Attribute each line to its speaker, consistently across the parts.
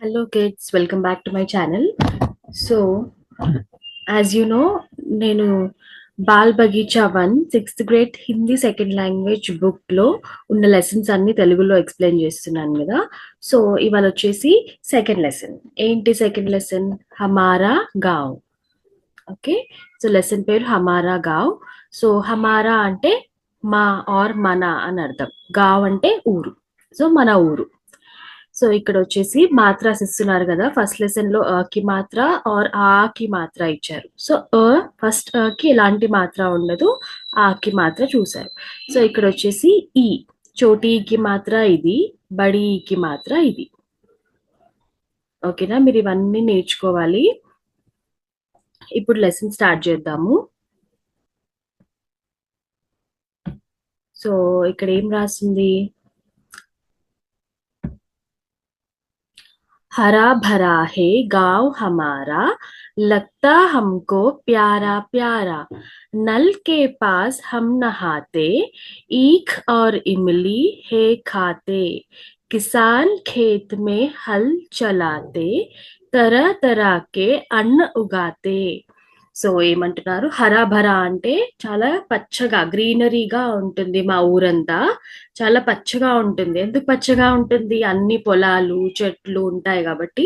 Speaker 1: Hello kids, welcome back to my channel. So, as you know, నేను ball Bagicha 1 6th grade Hindi second language book లో ఉన్న lessons అన్ని తెలుగులో explain చేస్తున్నాను కదా. సో ఇవాళ వచ్చేసి సెకండ్ లెసన్. ఏంటి సెకండ్ లెసన్? హమారా గావ్. ఓకే, సో లెసన్ పేరు హమారా గావ్. సో హమారా అంటే మా ఆర్ మన అని అర్థం. గావ్ అంటే ఊరు. సో మన ఊరు. సో ఇక్కడ వచ్చేసి మాత్రాస్ ఇస్తున్నారు కదా. ఫస్ట్ లెసన్ లో కి మాత్ర ఆర్ ఆ కి మాత్ర ఇచ్చారు. సో ఫస్ట్ కి ఎలాంటి మాత్ర ఉండదు, ఆ కి మాత్ర చూసారు. సో ఇక్కడ వచ్చేసి ఈ చోటీ కి మాత్ర ఇది, బడి కి మాత్ర ఇది. ఓకేనా, మీరు ఇవన్నీ నేర్చుకోవాలి. ఇప్పుడు లెసన్ స్టార్ట్ చేద్దాము. సో ఇక్కడ ఏం రాసింది? हरा भरा है गांव हमारा, लगता हमको प्यारा प्यारा, नल के पास हम नहाते, ईख और इमली है खाते, किसान खेत में हल चलाते, तरह तरह के अन्न उगाते. సో ఏమంటున్నారు? హరాభరా అంటే చాలా పచ్చగా, గ్రీనరీగా ఉంటుంది. మా ఊరంతా చాలా పచ్చగా ఉంటుంది. ఎందుకు పచ్చగా ఉంటుంది? అన్ని పొలాలు చెట్లు ఉంటాయి కాబట్టి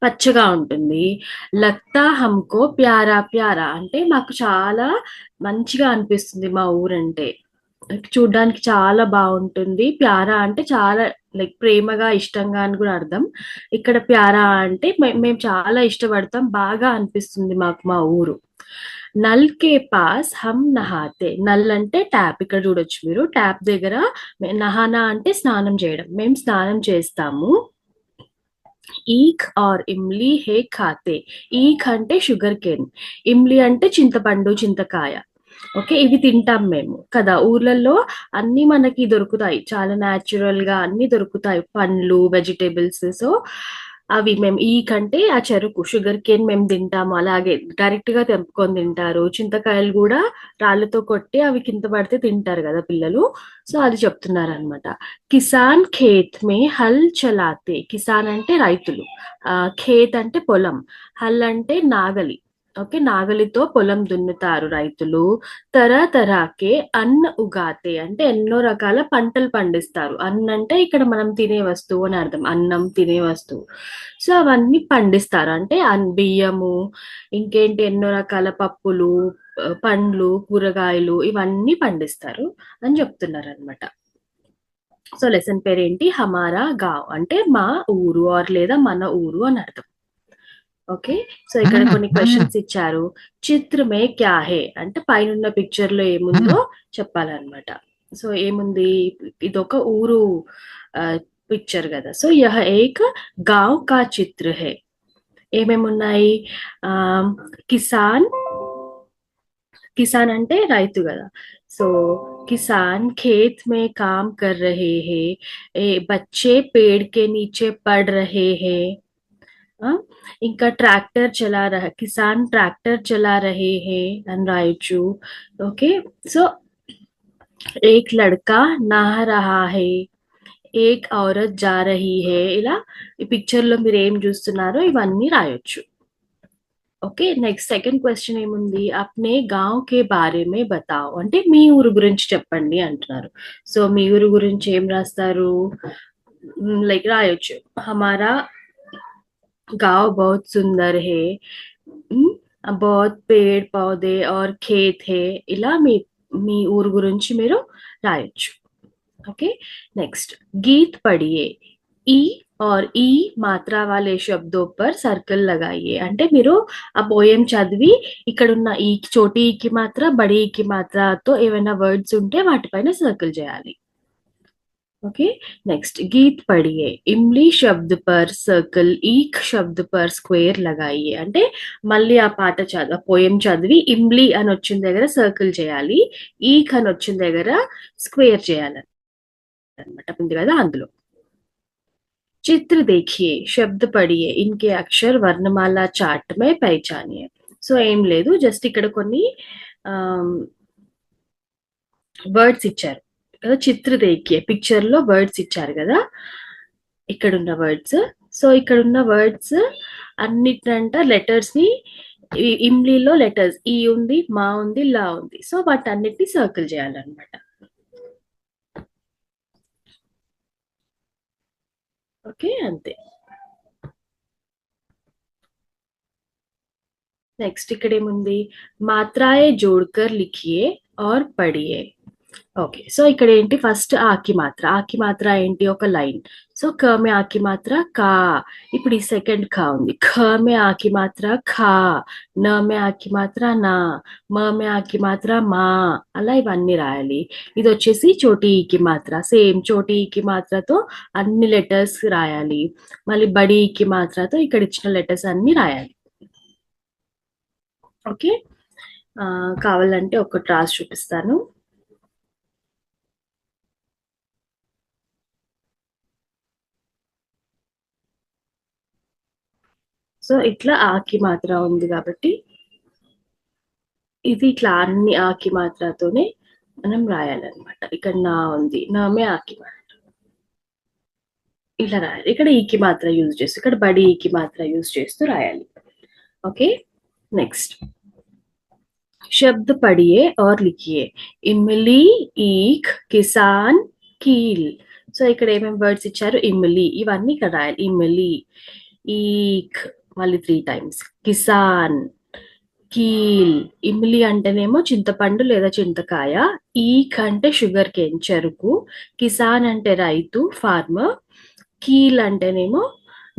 Speaker 1: పచ్చగా ఉంటుంది. లగ్తా హమ్కో ప్యారా ప్యారా అంటే మాకు చాలా మంచిగా అనిపిస్తుంది మా ఊరంటే. చూడ్డానికి చాలా బాగుంటుంది. ప్యారా అంటే చాలా లైక్ ప్రేమగా, ఇష్టంగా అని కూడా అర్థం. ఇక్కడ ప్యారా అంటే మేము చాలా ఇష్టపడతాం, బాగా అనిపిస్తుంది మాకు మా ఊరు. నల్ కే పాస్ హమ్ నహాతే. నల్ అంటే ట్యాప్. ఇక్కడ చూడొచ్చు మీరు, ట్యాప్ దగ్గర నహానా అంటే స్నానం చేయడం. మేము స్నానం చేస్తాము. ఈక్ ఆర్ ఇమ్లీ హే ఖాతే. ఈక్ అంటే షుగర్ కేన్, ఇమ్లీ అంటే చింతపండు, చింతకాయ. ఓకే, ఇవి తింటాం మేము కదా. ఊర్లలో అన్ని మనకి దొరుకుతాయి, చాలా న్యాచురల్ గా అన్ని దొరుకుతాయి, పండ్లు, వెజిటేబుల్స్. సో అవి మేము ఈ కంటే ఆ చెరుకు, షుగర్ కేన్ మేము తింటాము. అలాగే డైరెక్ట్ గా తెంపుకొని తింటారు. చింతకాయలు కూడా రాళ్ళతో కొట్టి అవి కింద పడితే తింటారు కదా పిల్లలు. సో అది చెప్తున్నారు అనమాట. కిసాన్ ఖేత్ మే హల్ చలాతే. కిసాన్ అంటే రైతులు, ఖేత్ అంటే పొలం, హల్ అంటే నాగలి. ఓకే, నాగలితో పొలం దున్నుతారు రైతులు. తరతరాకే అన్న ఉగాతే అంటే ఎన్నో రకాల పంటలు పండిస్తారు. అన్న అంటే ఇక్కడ మనం తినే వస్తువు అని అర్థం, అన్నం తినే వస్తువు. సో అవన్నీ పండిస్తారు అంటే బియ్యము, ఇంకేంటి ఎన్నో రకాల పప్పులు, పండ్లు, కూరగాయలు ఇవన్నీ పండిస్తారు అని చెప్తున్నారు అనమాట. సో లెసన్ పేరేంటి? హమారా గావ్ అంటే మా ఊరు ఆర్ లేదా మన ఊరు అని అర్థం. ఓకే, సో ఇక్కడ కొన్ని క్వశ్చన్స్ ఇచ్చారు. చిత్రమే క్యా హే అంటే పైన పిక్చర్ లో ఏముందో చెప్పాలన్నమాట. సో ఏముంది? ఇదొక ఊరు పిక్చర్ కదా. సో యహ ఏక్ గావ్ కా చిత్ర హే. ఏమేమి ఉన్నాయి? ఆ కిసాన్, కిసాన్ అంటే రైతు కదా. సో किसान खेत में काम कर रहे हैं, बच्चे पेड़ के नीचे पढ़ रहे हैं, ఇంకా ట్రాక్టర్ చలా రహా, కిసాన్ ట్రాక్టర్ చలా రహే హే అని రాయొచ్చు. ఓకే, సో ఏక్ లడ్కా నహా రహా హే, ఏక్ ఔరత్ జా రహీ హే. ఇలా ఈ పిక్చర్ లో మీరు ఏం చూస్తున్నారో ఇవన్నీ రాయొచ్చు. ఓకే, నెక్స్ట్ సెకండ్ క్వశ్చన్ ఏముంది? అప్నే గాంవ్ కే బారే మే బతావ్ అంటే మీ ఊరు గురించి చెప్పండి అంటున్నారు. సో మీ ఊరు గురించి ఏం రాస్తారు? లైక్ రాయొచ్చు, హమారా गांव बहुत सुंदर है, बहुत पेड़ पौधे और खेत है. ఇలా మీ ఊరు గురించి మీరు రాయొచ్చు. ఓకే, నెక్స్ట్ గీత్ పడియే. ఈ और ఈ మాత్రా వాలే శబ్దో పర్ సర్కిల్ लगाइए అంటే మీరు ఆ పోయం చదివి ఇక్కడ ఉన్న ఈ చోటి కి మాత్ర, బడి కి మాత్రతో ఏమైనా వర్డ్స్ ఉంటే వాటిపైన సర్కిల్ చేయాలి. ओके, नेक्स्ट गीत पढ़िए. इमली शब्द पर सर्कल, ఈక్ శబ్ద పర్ స్క్వేర్ लगाइए అంటే మళ్ళీ ఆ పాట చదివి, పోయం చదివి ఇమ్లీ అని వచ్చిన దగ్గర సర్కిల్ చేయాలి, ఈక్ అని వచ్చిన దగ్గర స్క్వేర్ చేయాలి అనమాట. ఉంది కదా అందులో. चित्र देखिए, शब्द पढ़िए, इनके अक्षर वर्णमाला चार्ट में पहचानिए. సో ఏం లేదు, జస్ట్ ఇక్కడ కొన్ని వర్డ్స్ ఇచ్చారు కదా. చిత్ర దేఖ్యే, పిక్చర్ లో వర్డ్స్ ఇచ్చారు కదా, ఇక్కడ ఉన్న వర్డ్స్. సో ఇక్కడ ఉన్న వర్డ్స్ అన్నిటంట లెటర్స్ ని ఇమ్లీలో లెటర్స్ ఈ ఉంది, మా ఉంది, లా ఉంది. సో వాటన్నిటిని సర్కిల్ చేయాలన్నమాట. ఓకే, అంతే. నెక్స్ట్ ఇక్కడ ఏముంది, మాత్రాయే జోడ్కర్ లిఖియే और పढ़ియే. ఓకే, సో ఇక్కడ ఏంటి, ఫస్ట్ ఆకి మాత్ర. ఆకి మాత్ర ఏంటి, ఒక లైన్. సో క మే ఆకి మాత్ర కా. ఇప్పుడు ఈ సెకండ్ ఖా ఉంది. ఖ మే ఆకి మాత్ర ఖా. న మే ఆకి మాత్ర నా. మ మే ఆకి మాత్ర మా. అలా ఇవన్నీ రాయాలి. ఇది వచ్చేసి చోటి ఈకి మాత్ర. సేమ్ చోటి ఈకి మాత్రతో అన్ని లెటర్స్ రాయాలి. మళ్ళీ బడి ఈకి మాత్రతో ఇక్కడ ఇచ్చిన లెటర్స్ అన్ని రాయాలి. ఓకే, కావాలంటే ఒకటి రాసి చూపిస్తాను. సో ఇట్లా ఆకి మాత్ర ఉంది కాబట్టి ఇది ఇట్లా అన్ని ఆకి మాత్రతోనే మనం రాయాలన్నమాట. ఇక్కడ నా ఉంది, నామే ఆకి మాత్ర ఇలా రాయాలి. ఇక్కడ ఈకి మాత్ర యూజ్ చేస్తూ, ఇక్కడ బడి ఈకి మాత్ర యూజ్ చేస్తూ రాయాలి. ఓకే, నెక్స్ట్ शब्द पढ़िए और लिखिए. इमली, ईख, కిసాన్, కీల్. సో ఇక్కడ ఏమేమి వర్డ్స్ ఇచ్చారు, ఇమ్లి, ఇవన్నీ ఇక్కడ రాయాలి. ఇమ్లి, ఈక్, మళ్ళీ 3 టైమ్స్, కిసాన్, కీల్. ఇమ్లి అంటేనేమో చింతపండు లేదా చింతకాయ, ఈక్ అంటే షుగర్ కేన్ చెరుకు, కిసాన్ అంటే రైతు ఫార్మర్, కీల్ అంటేనేమో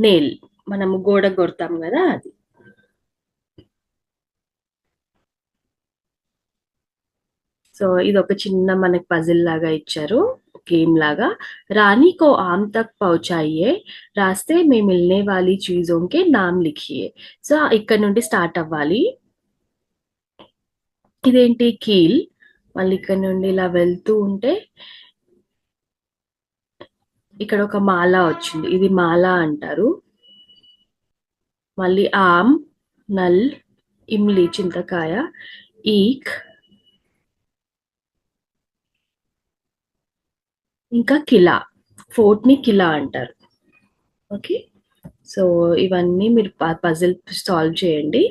Speaker 1: నేల్, మనము గోడ కొడతాం కదా అది. సో ఇది ఒక చిన్న మనకి పజిల్ లాగా ఇచ్చారు, గేమ్ లాగా. రాनी को आम तक पहुंचाइए, रास्ते में मिलने वाली चीजों के नाम लिखिए. సో ఇక్కడ నుండి స్టార్ట్ అవ్వాలి. ఇదేంటి, కీల్. మళ్ళీ ఇక్కడ నుండి ఇలా వెళ్తూ ఉంటే ఇక్కడ ఒక మాల వచ్చింది, ఇది మాల అంటారు. మళ్ళీ ఆమ్, నల్, ఇమ్లి చింతకాయ, ఈక్, ఇంకా కిలా. ఫోర్ట్ ని కిలా అంటారు. ఓకే, సో ఇవన్నీ మీరు పజిల్ సాల్వ్ చేయండి.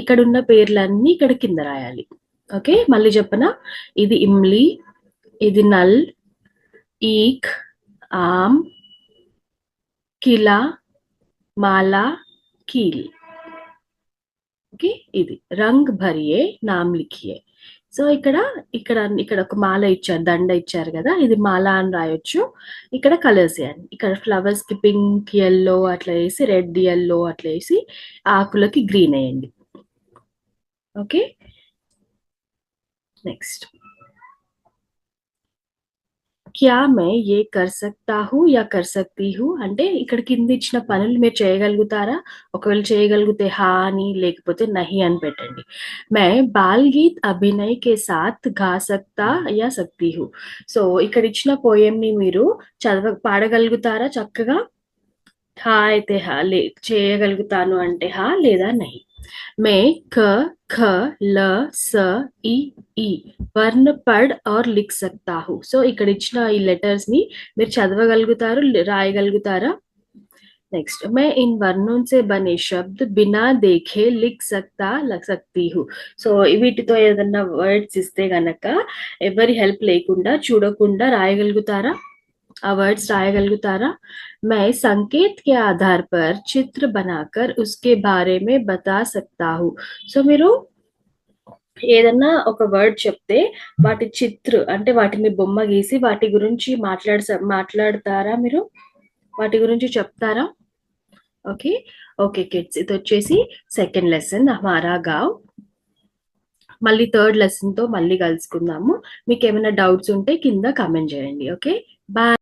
Speaker 1: ఇక్కడ ఉన్న పేర్లన్నీ ఇక్కడ కింద రాయాలి. ఓకే, మళ్ళీ చెప్పనా, ఇది ఇమ్లి, ఇది నల్, ఈక్, ఆమ్, కిలా, మాలా, కీల్. ఓకే, ఇది రంగ్ భరియే నామ్ లిఖియే. సో ఇక్కడ ఇక్కడ ఇక్కడ ఒక మాల ఇచ్చారు, దండ ఇచ్చారు కదా, ఇది మాల అని రాయొచ్చు. ఇక్కడ కలర్స్ వేయండి. ఇక్కడ ఫ్లవర్స్ కి పింక్, ఎల్లో అట్లా వేసి, రెడ్, ఎల్లో అట్లా వేసి, ఆకులకి గ్రీన్ వేయండి. ఓకే, నెక్స్ట్ క్యా మే ఏ కర్ సక్తా హూ యా కర్ సక్తీ హూ అంటే ఇక్కడ కింద ఇచ్చిన పనులు మీరు చేయగలుగుతారా, ఒకవేళ చేయగలిగితే హా అని, లేకపోతే నహి అని పెట్టండి. మే బాల్ గీత్ అభినయ్ కే సాత్ గా సక్తా యా సక్తీ హూ. సో ఇక్కడ ఇచ్చిన పోయం ని మీరు పాడగలుగుతారా చక్కగా. హా అయితే హా, చేయగలుగుతాను అంటే హా, లేదా నహి. మే క, ఖ, ల, స, ఈ, ఈ వర్ణ పడ్ और लिख सकता हूँ. సో ఇక్కడ ఇచ్చిన ఈ లెటర్స్ ని మీరు చదవగలుగుతారు, రాయగలుగుతారా. నెక్స్ట్ మే ఇన్ వర్ణోं से बने शब्द बिना देखे लिख सकती हूँ. సో వీటితో ఏదన్నా వర్డ్స్ ఇస్తే గనక ఎవరి హెల్ప్ లేకుండా, చూడకుండా రాయగలుగుతారా, ఆ వర్డ్స్ రాయగలుగుతారా. मैं संकेत के आधार पर चित्र बनाकर उसके बारे में बता सकता हूँ. సో మీరు ఏదన్నా ఒక వర్డ్ చెప్తే వాటి చిత్ర అంటే వాటిని బొమ్మ గీసి వాటి గురించి మాట్లాడతారా, మీరు వాటి గురించి చెప్తారా. ఓకే, ఓకే కిడ్స్, ఇది వచ్చేసి సెకండ్ లెసన్ హమారా గావ్. మళ్ళీ థర్డ్ లెసన్ తో మళ్ళీ కలుసుకుందాము. మీకు ఏమైనా డౌట్స్ ఉంటే కింద కామెంట్ చేయండి. Okay, bye.